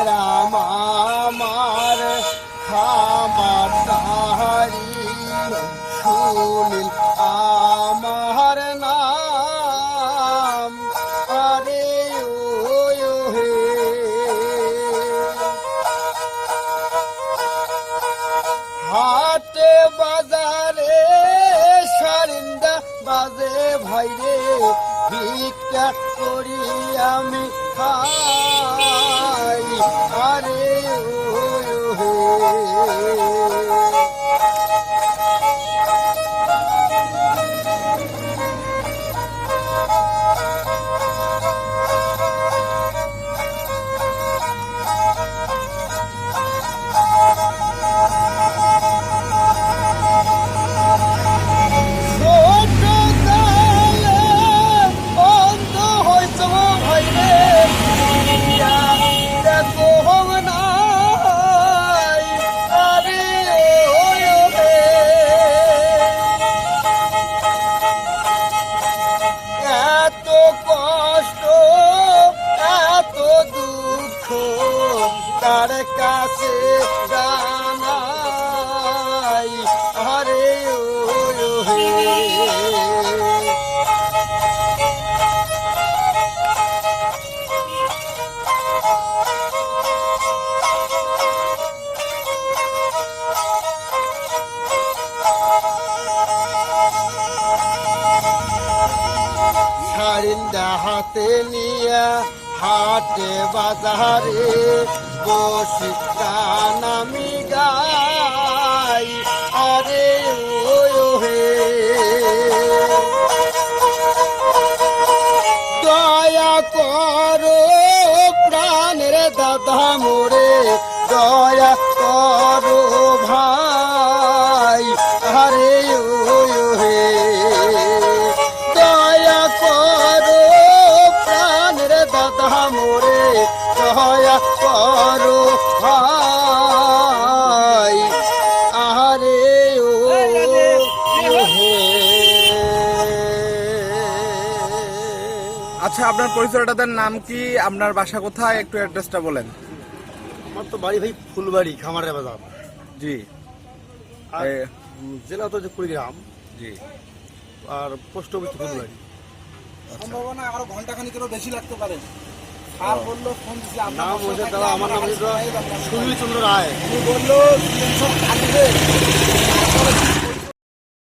রাম আমার খামার তাহারি শুনিল আমার নাম আরে ও হে হাটে বাজারে সারিন্দা বাজে ভাইরে ভিক্ষা করি আমি খাই আরে ও তার কাছে জানাই আরে ও হে সারিন্দা হাতে নিয়া হাটে বাজারে বসি গান আমি গাই আরে ও হে দয়া করো প্রাণের দাদা মোরে দয়া করো ভাই আরে ও হে দয়া করো প্রাণের দাদা মোরে দয়া করো ভাই আরে ও হে। আচ্ছা, আপনার পরিচয়টা দেন, নাম কি, আপনার বাসা কোথায়, একটু অ্যাড্রেসটা বলেন। আমার তো বাড়ি ভাই ফুলবাড়ি খামারের বাজার। জি। আর জেলা তো কুড়িগ্রাম। জি। আর পোস্ট অফিস ফুলবাড়ি। সম্ভাবনা আরো ঘন্টাখানিকেরও বেশি লাগতে পারে। স্যার বললো ফোন দিচ্ছে নাম হচ্ছে দাদা, আমার নাম হচ্ছে সুনীল চন্দ্র রায়। উনি বললো